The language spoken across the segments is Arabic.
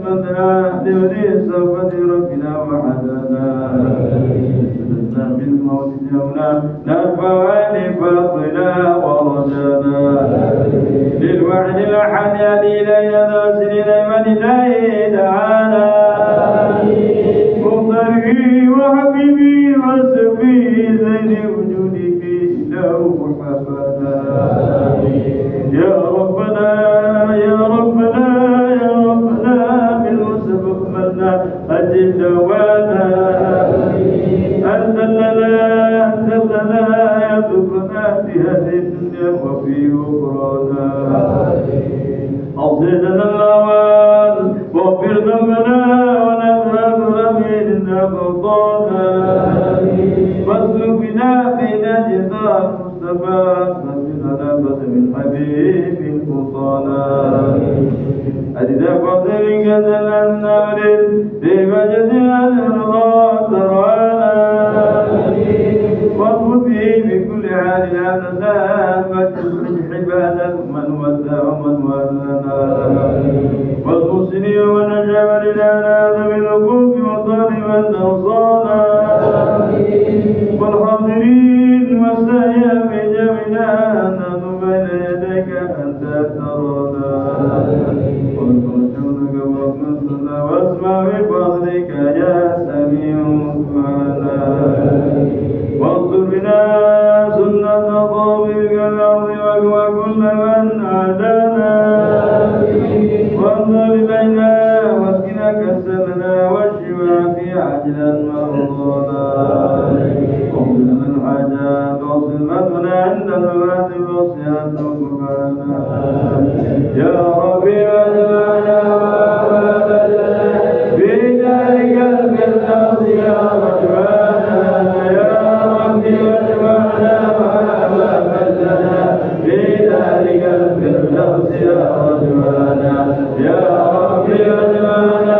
عصمتنا لولي صفة ربنا وحدنا سددنا بالموت جونا نرفع لفضلنا ورجانا للوعد الأحد يدي لينا سنين من الله تعالى مختاري وحبيبي وسفي زين وجودك له حفظنا يا ربنا يا ربنا يا ربنا بالمسبق منا أجل دوانا أنت لنا يدفنا في هذه الدنيا وفي أخرانا أصلنا الأول واغفر ذنبنا ونذهب منا خطانا واسلك بنا في نجدة المصطفى نبينا من حبيب خطانا أجد فضلك جل النار بمجد الرضا ترعانا واطلب به بكل حال أننا فتسلك حبالا من ودع ومن ولنا والمسلم ونجاب لنا ذوي الوقوف وطالبا أوصانا والحاضرين والسيا في جميعنا نحن بين يديك أنت ترانا ونرجونك ورحمتنا واسمع بفضلك يا سميع معنا واغفر بنا سنة طابق الأرض وكل من عادانا وانظر إلينا واسقنا كسلنا والشفاء في عجلا مرضانا واغفر لنا الحاجات وصلتنا عند الممات وصيات وكفانا يا ربي واجمعنا في ذلك الفردوس يا رجوانا يا ربي واجمعنا في ذلك الفردوس يا رجوانا يا ربي واجمعنا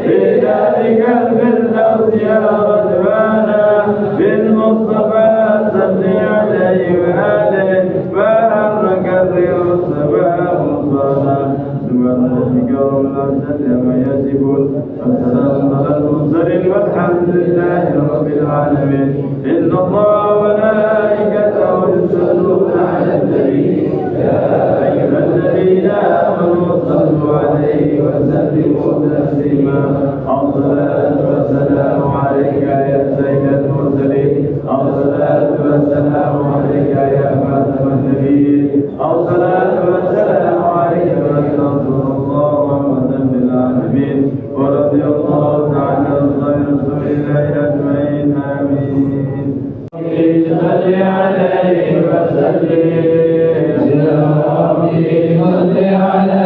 في ذلك الفردوس يا رجوانا بالمصطفى صل عليه وآله فأمرك خير الصباح والصلاة سبحان ربك رب العزة عما يصفون والسلام على المرسلين والحمد لله رب العالمين إن الله وملائكته يصلون على النبي يا أيها الذين آمنوا صلوا عليه وسلموا تسليما الصلاة والسلام عليك يا سيد المرسلين الصلاة والسلام عليك يا خاتم النبيين الصلاة والسلام عليك يا رسول الله ورحمة للعالمين ورضي الله تعالى عن رسول الله أجمعين آمين. صل عليه وسلم يا ربي صل على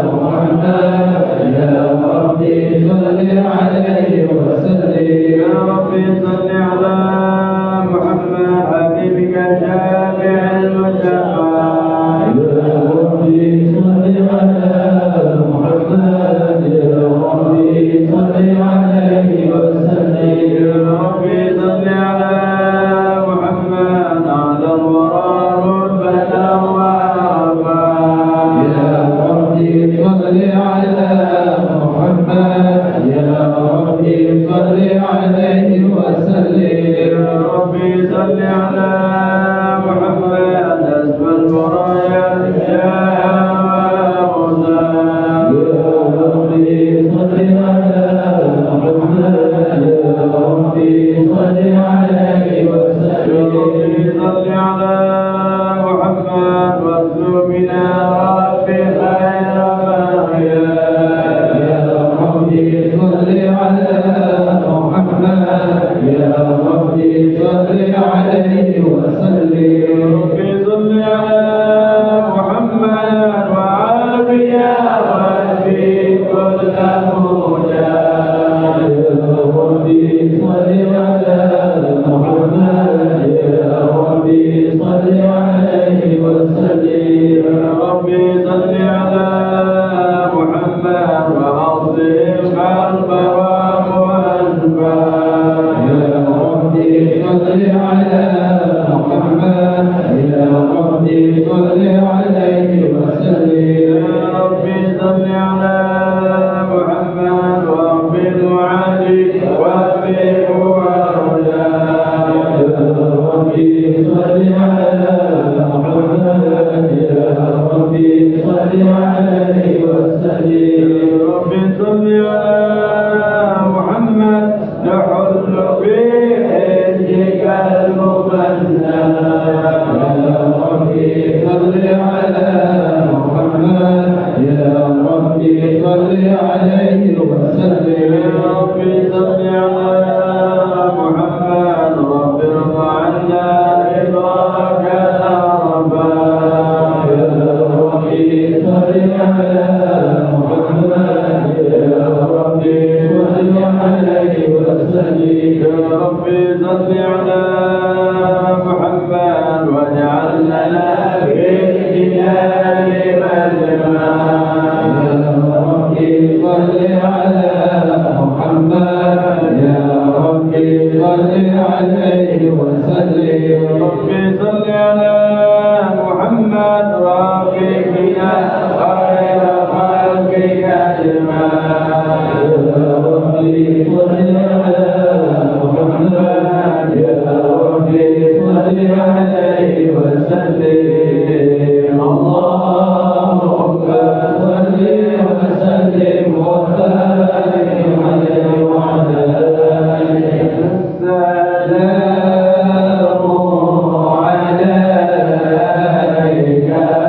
محمد يا ربي صل عليه وسلم يا ربي صل على محمد حبيبك شافع المشفع يا ربي صل على محمد يا ربي صل عليه وسلم يا ربي صل على محمد على الورى رتبة وعرفا يا ربي صل على محمد يا ربي صل عليه وسلم يا ربي صل على محمد أسفى البرايا يا موسى يا ربي صل على محمد يا ربي صل عليه وسلم يا ربي صل على محمد واسلك بنا ربي خير يا ربي صل على محمد عليه وسلم رب صل على محمد نحل في حجك المبنى يا ربي صل على محمد يا ربي صل عليه وسلم يا ربي صل على محمد رب ارضى عنا رضاك أربا يا ربي صل على محمد يا ربي صل عليه وسلم يا ربي صل على محمد واجعل لنا في الجنان مجمعا يا ربي صل على محمد يا ربي صل عليه وسلم يا ربي صل على محمد رافقنا خير خلقك اجمعين يا ربي صل على محمد يا ربي صل عليه وسلم اللهم صل وسلم وبارك عليه وعلى آله السلام عليك سيدنا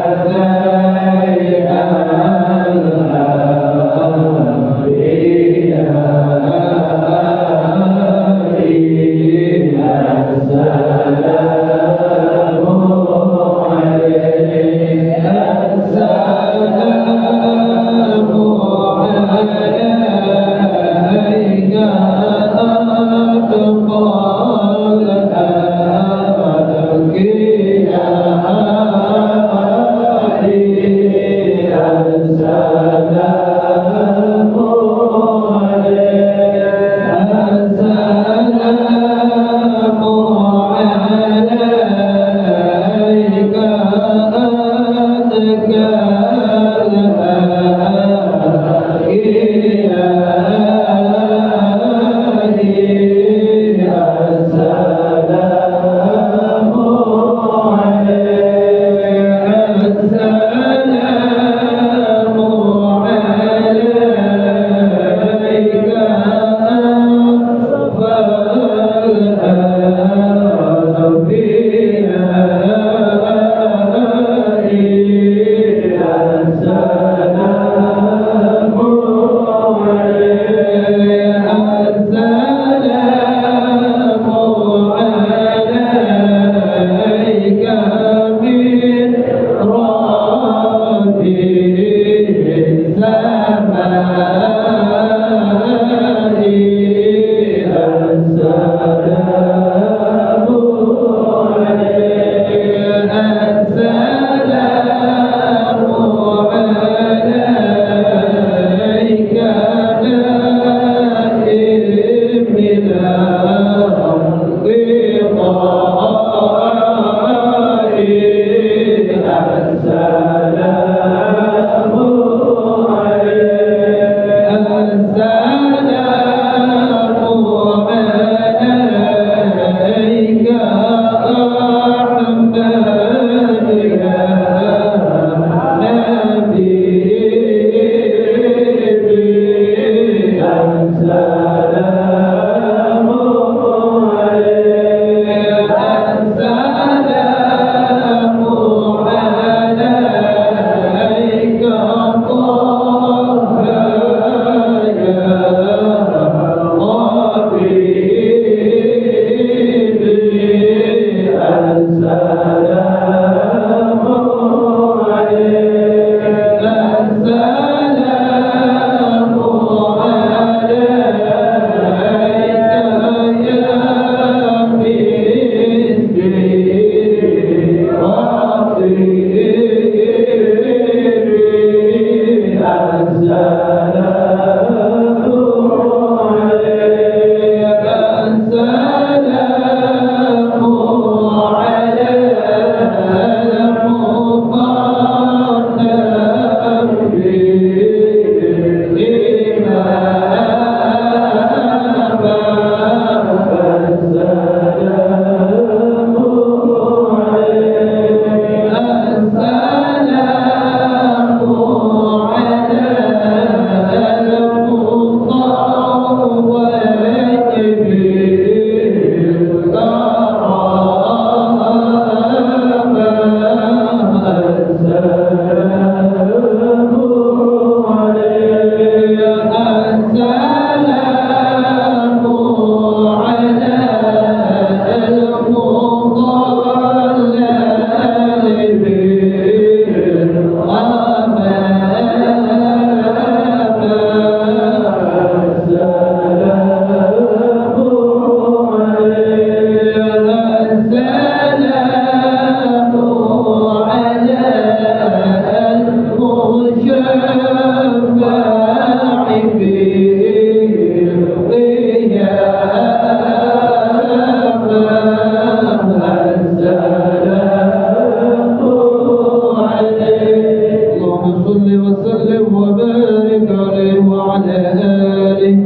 وسلم وبارك عليه وعلى آله.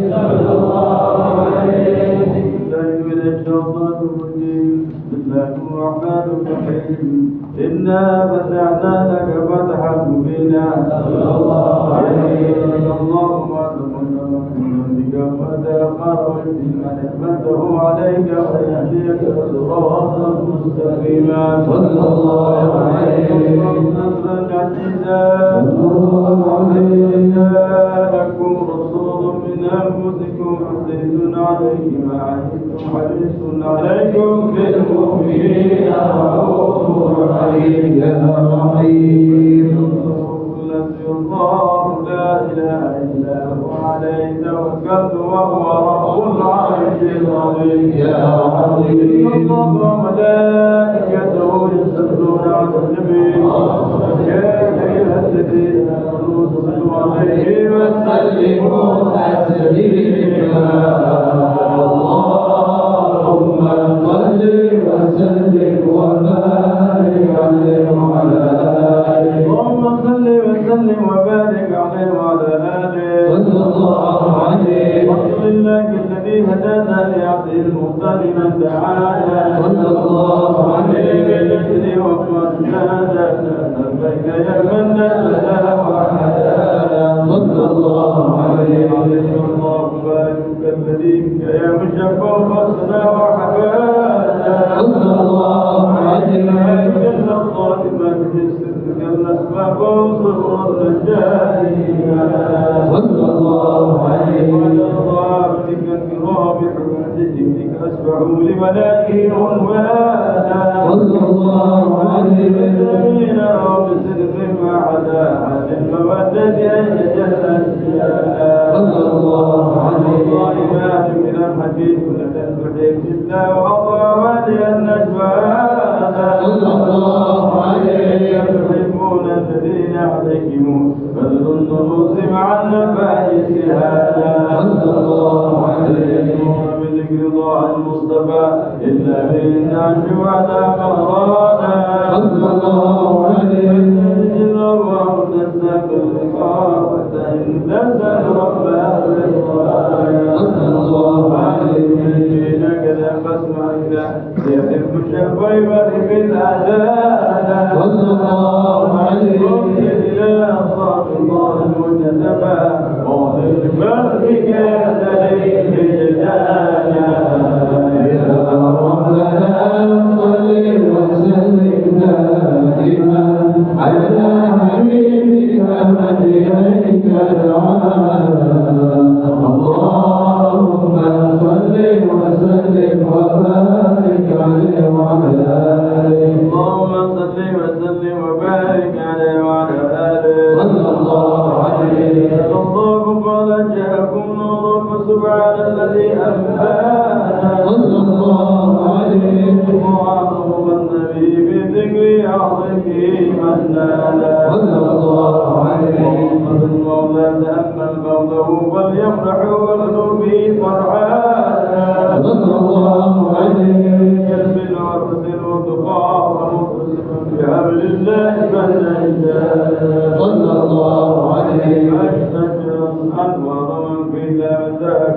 من الشيطان الرجيم. بسم الله الرحمن الرحيم. إنا فتحنا لك فتحا مبينا. اللهم تقبل منك وتغفر نعمته عليك ويهديك صراطا مستقيما. صلى الله عليه وسلم. لكم رسول من أنفسكم عزيز عليه ما عنتم حريص عليكم بالمؤمنين رؤوف رحيم. يا رحيم الذي الله لا إله إلا هو عليه توكلت وهو رب العرش العظيم. يا عظيم الله وملائكته يصلون على النبي. يا أيها الذين آمنوا صلوا عليه وسلموا تسليما. اللهم صل وسلم وبارك عليه وعلى آله. اللهم صل وسلم وبارك عليه وعلى آله. صلى الله عليه الحمد لله الذي هدانا لعبده المختار من دعانا. صلى الله عليه بالذكر وقدانا لبيك يا من نزل وحدانا. صلى الله عليه الله بارك الذي بك يا مشفى وحسنا وحبانا. صلى الله عليه جل الظالم بجسدك الأسباب وانصر الرجالين. صلى الله عليه وعلى ضابطك الكرام بحرمتك أسبحوا لملائكه عنوانا. صلى الله عليه بالدين وبسر ما عدا عن المودة أن يجلى صلى الله عليه والله من الحديث لتنبحك إلا وأضاء النجوانا. صلى الله عليه يحبون الذين عليهم بذل النصوص مع النفائس هذا. صلى الله عليه بذكر الله المصطفى إلا بالناس وعلى مرانا. صلى الله عليه الله تستقر الإقامة إن تسأل ربها بالقرآن. صلى الله عليه كذا فاسمع إلى يحب الشفيب بالأذان. صلى الله عليه إلى صراط الله المجتبى وظل بابك يا دليل جدانا. يا ربنا صل وسلم دائما على حبيبك من إليك دعانا. اللهم صل وسلم وبارك عليه وعلى آله. اللهم صل وسلم وبارك عليه وعلى آله. صلى الله عليه الله قال جاءكم نور فسبحان الذي أنبانا. صلى الله عليه وعظم النبي بذكر عظمه منانا. صلى الله عليه محمد المولى تأمل قوله فليفرحوا وقلوبه فرحانا. صلى الله عليه كلب وارسل وتقى ومقسم بحبل الله فنجانا. صلى الله عليه أشهد أنوار في ذا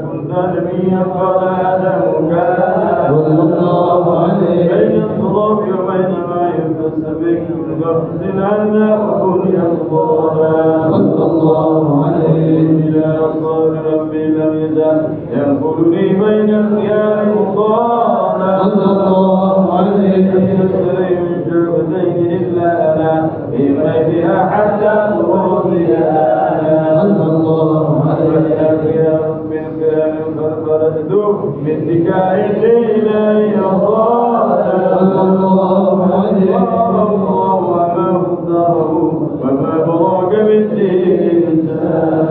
كنت نبيا قال آدم كان. صلى الله عليه بين الصلاب وبين ما يلبس به بغض عنا وكن يصبرنا. صلى الله عليه إلى أصحاب ربي لم يزل ينقلني بين الخيار مصانا. صلى الله عليه يسري من شعبتين إلا أنا في غيرها حتى خروجها أنا. صلى الله عليه يا رب الكرام فرفرت من نكاح إلي صانا. صلى الله عليه الله وما اختاره وما براك بالدين إنسان.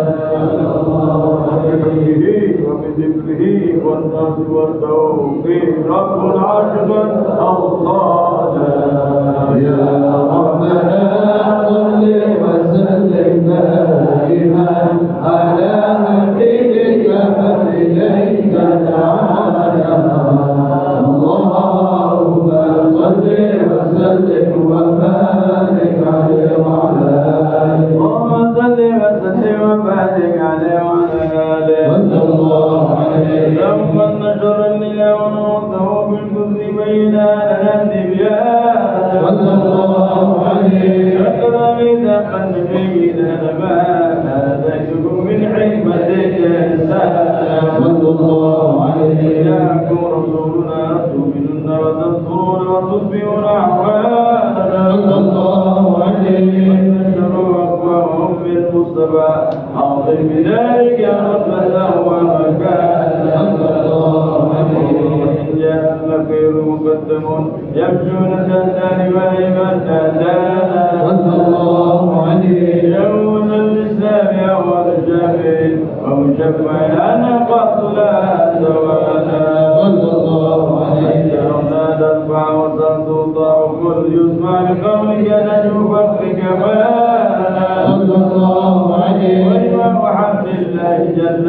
وبذكره والناس والتوفيق رب عاشق أوصانا. يا ربنا صل وسلم دائما على حبيبك من إليك دعانا. اللهم صل وسلم وبارك عليه وعلى آله. اللهم صل وسلم وبارك عليه وعلى آله صلى الله عليه ثم نشر الإله ونوته بالقدس بينا لنا الدبيان صلى الله عليه شكرا ميثاق النبي لنا آتيتكم من حكمة الإنسان صلى الله عليه إلهكم رسولنا تؤمنون وتذكرون وتصبحون أعوانا صلى الله عليه ونشروا أقوامهم بالمصطفى أعظم بذلك رتبته ومكانا صلى الله عليه وإن جاء الخير مقدم يمشون الأسان وإيمان صلى الله عليه يوم الإسلام أول الشافعين ومشفع لنا قتلا سوانا صلى الله عليه يومنا ترفع وتنطوطا وكل يسمع لقولك نجو فخرك فانا صلى الله عليه وإمام حمد الله جل